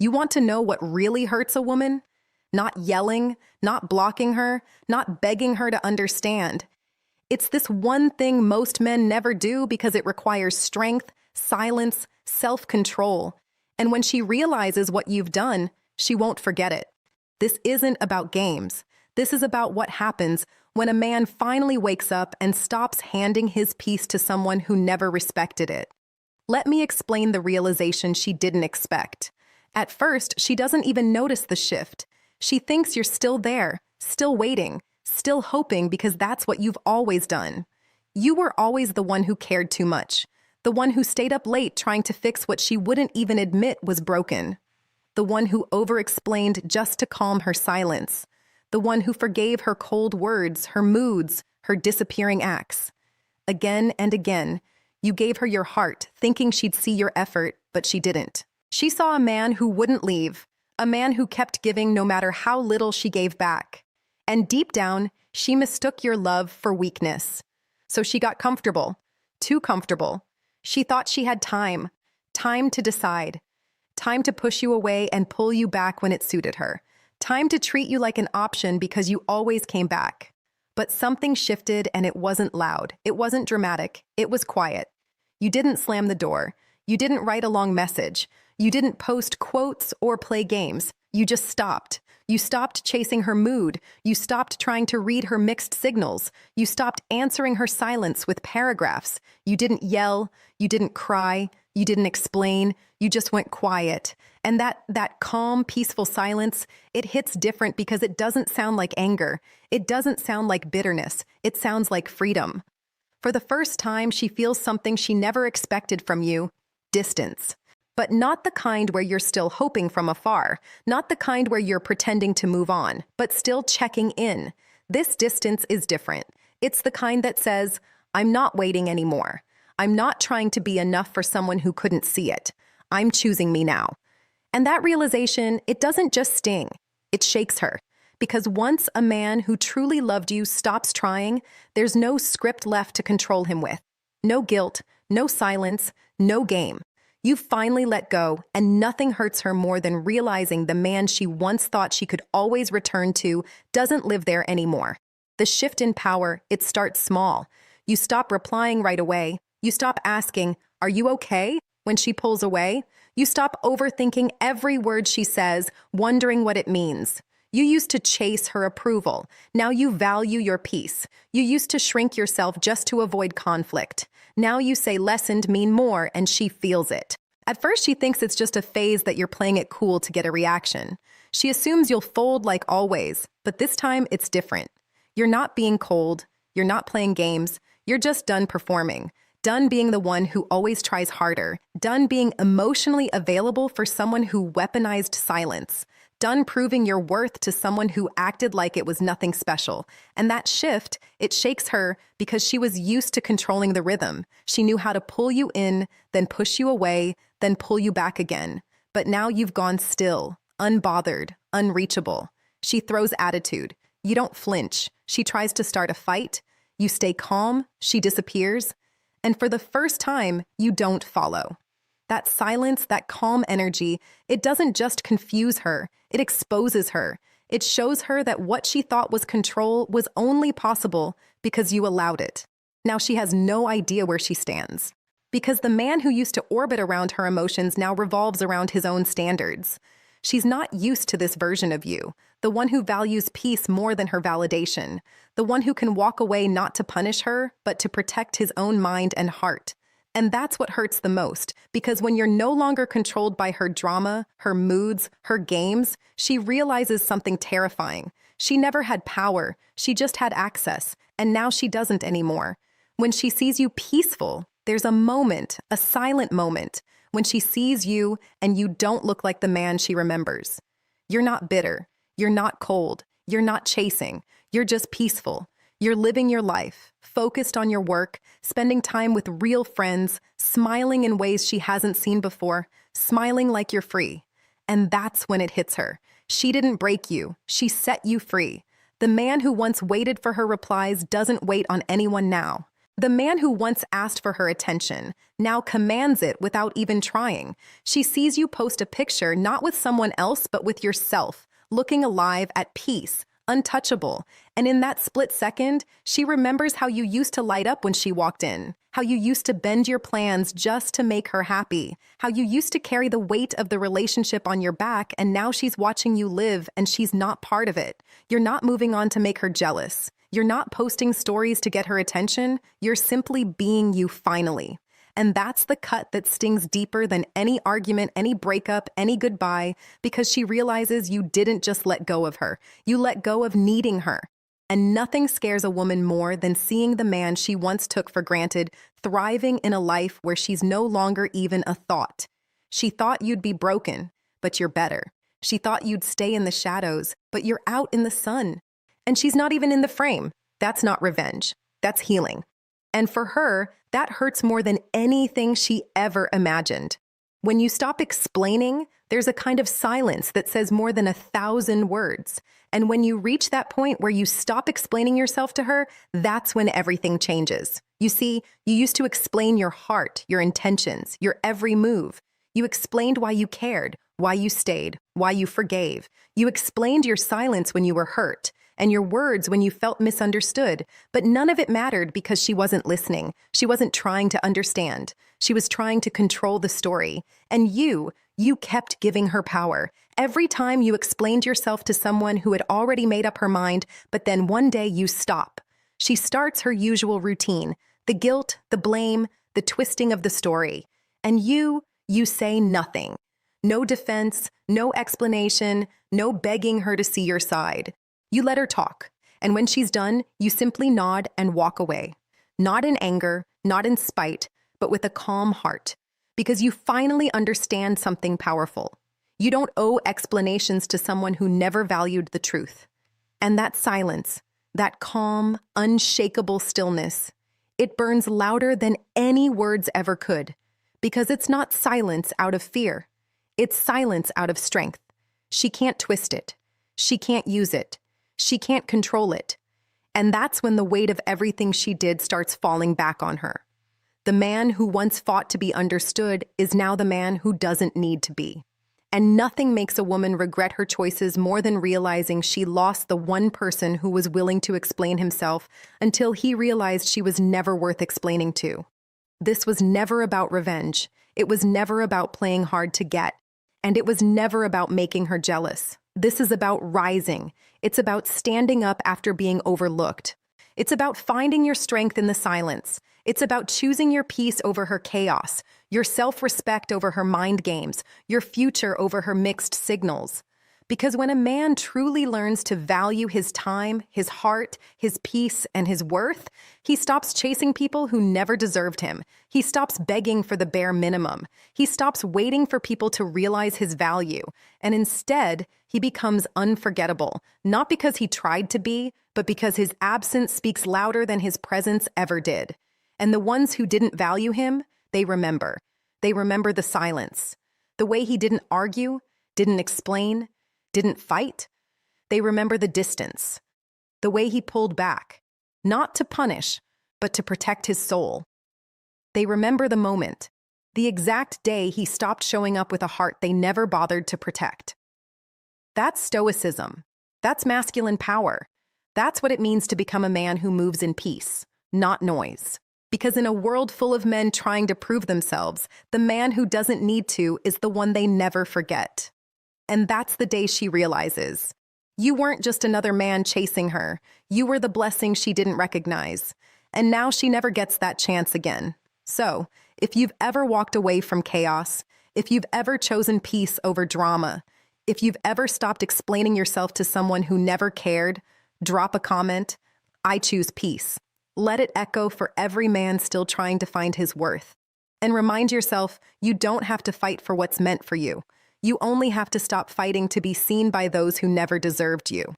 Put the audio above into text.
You want to know what really hurts a woman? Not yelling, not blocking her, not begging her to understand. It's this one thing most men never do because it requires strength, silence, self-control. And when she realizes what you've done, she won't forget it. This isn't about games. This is about what happens when a man finally wakes up and stops handing his peace to someone who never respected it. Let me explain the realization she didn't expect. At first, she doesn't even notice the shift. She thinks you're still there, still waiting, still hoping because that's what you've always done. You were always the one who cared too much, the one who stayed up late trying to fix what she wouldn't even admit was broken, the one who over-explained just to calm her silence, the one who forgave her cold words, her moods, her disappearing acts. Again and again, you gave her your heart, thinking she'd see your effort, but she didn't. She saw a man who wouldn't leave, a man who kept giving no matter how little she gave back. And deep down, she mistook your love for weakness. So she got comfortable, too comfortable. She thought she had time to decide, time to push you away and pull you back when it suited her, time to treat you like an option because you always came back. But something shifted and it wasn't loud, it wasn't dramatic, it was quiet. You didn't slam the door, you didn't write a long message, you didn't post quotes or play games. You just stopped. You stopped chasing her mood. You stopped trying to read her mixed signals. You stopped answering her silence with paragraphs. You didn't yell. You didn't cry. You didn't explain. You just went quiet. And that calm, peaceful silence, it hits different because it doesn't sound like anger. It doesn't sound like bitterness. It sounds like freedom. For the first time, she feels something she never expected from you: distance. But not the kind where you're still hoping from afar, not the kind where you're pretending to move on, but still checking in. This distance is different. It's the kind that says, I'm not waiting anymore. I'm not trying to be enough for someone who couldn't see it. I'm choosing me now. And that realization, it doesn't just sting, it shakes her. Because once a man who truly loved you stops trying, there's no script left to control him with. No guilt, no silence, no game. You finally let go, and nothing hurts her more than realizing the man she once thought she could always return to doesn't live there anymore. The shift in power, it starts small. You stop replying right away. You stop asking, "Are you okay?" when she pulls away. You stop overthinking every word she says, wondering what it means. You used to chase her approval. Now you value your peace. You used to shrink yourself just to avoid conflict. Now you say less and mean more, and she feels it. At first, she thinks it's just a phase that you're playing it cool to get a reaction. She assumes you'll fold like always, but this time it's different. You're not being cold. You're not playing games. You're just done performing. Done being the one who always tries harder. Done being emotionally available for someone who weaponized silence. Done proving your worth to someone who acted like it was nothing special. And that shift, it shakes her because she was used to controlling the rhythm. She knew how to pull you in, then push you away, then pull you back again. But now you've gone still, unbothered, unreachable. She throws attitude. You don't flinch. She tries to start a fight. You stay calm. She disappears. And for the first time, you don't follow. That silence, that calm energy, it doesn't just confuse her, it exposes her. It shows her that what she thought was control was only possible because you allowed it. Now she has no idea where she stands. Because the man who used to orbit around her emotions now revolves around his own standards. She's not used to this version of you, the one who values peace more than her validation, the one who can walk away not to punish her, but to protect his own mind and heart. And that's what hurts the most, because when you're no longer controlled by her drama, her moods, her games, she realizes something terrifying. She never had power, she just had access, and now she doesn't anymore. When she sees you peaceful, there's a moment, a silent moment, when she sees you and you don't look like the man she remembers. You're not bitter, you're not cold, you're not chasing, you're just peaceful. You're living your life, focused on your work, spending time with real friends, smiling in ways she hasn't seen before, smiling like you're free. And that's when it hits her. She didn't break you, she set you free. The man who once waited for her replies doesn't wait on anyone now. The man who once asked for her attention now commands it without even trying. She sees you post a picture not with someone else but with yourself, looking alive, at peace, untouchable. And in that split second, she remembers how you used to light up when she walked in, how you used to bend your plans just to make her happy, how you used to carry the weight of the relationship on your back, and now she's watching you live and she's not part of it. You're not moving on to make her jealous. You're not posting stories to get her attention. You're simply being you finally. And that's the cut that stings deeper than any argument, any breakup, any goodbye, because she realizes you didn't just let go of her. You let go of needing her. And nothing scares a woman more than seeing the man she once took for granted thriving in a life where she's no longer even a thought. She thought you'd be broken, but you're better. She thought you'd stay in the shadows, but you're out in the sun. And she's not even in the frame. That's not revenge. That's healing. And for her, that hurts more than anything she ever imagined. When you stop explaining, there's a kind of silence that says more than 1,000 words. And when you reach that point where you stop explaining yourself to her, that's when everything changes. You see, you used to explain your heart, your intentions, your every move. You explained why you cared, why you stayed, why you forgave. You explained your silence when you were hurt, and your words when you felt misunderstood, but none of it mattered because she wasn't listening. She wasn't trying to understand. She was trying to control the story. And you kept giving her power. Every time you explained yourself to someone who had already made up her mind, but then one day you stop. She starts her usual routine, the guilt, the blame, the twisting of the story. And you say nothing. No defense, no explanation, no begging her to see your side. You let her talk, and when she's done, you simply nod and walk away. Not in anger, not in spite, but with a calm heart, because you finally understand something powerful. You don't owe explanations to someone who never valued the truth. And that silence, that calm, unshakable stillness, it burns louder than any words ever could, because it's not silence out of fear. It's silence out of strength. She can't twist it. She can't use it. She can't control it. And that's when the weight of everything she did starts falling back on her. The man who once fought to be understood is now the man who doesn't need to be. And nothing makes a woman regret her choices more than realizing she lost the one person who was willing to explain himself until he realized she was never worth explaining to. This was never about revenge. It was never about playing hard to get. And it was never about making her jealous. This is about rising. It's about standing up after being overlooked. It's about finding your strength in the silence. It's about choosing your peace over her chaos, your self-respect over her mind games, your future over her mixed signals. Because when a man truly learns to value his time, his heart, his peace, and his worth, he stops chasing people who never deserved him. He stops begging for the bare minimum. He stops waiting for people to realize his value. And instead, he becomes unforgettable, not because he tried to be, but because his absence speaks louder than his presence ever did. And the ones who didn't value him, they remember. They remember the silence, the way he didn't argue, didn't explain, didn't fight. They remember the distance, the way he pulled back, not to punish, but to protect his soul. They remember the moment, the exact day he stopped showing up with a heart they never bothered to protect. That's Stoicism. That's masculine power. That's what it means to become a man who moves in peace, not noise. Because in a world full of men trying to prove themselves, the man who doesn't need to is the one they never forget. And that's the day she realizes. You weren't just another man chasing her. You were the blessing she didn't recognize. And now she never gets that chance again. So, if you've ever walked away from chaos, if you've ever chosen peace over drama, if you've ever stopped explaining yourself to someone who never cared, drop a comment, "I choose peace." Let it echo for every man still trying to find his worth. And remind yourself, you don't have to fight for what's meant for you. You only have to stop fighting to be seen by those who never deserved you.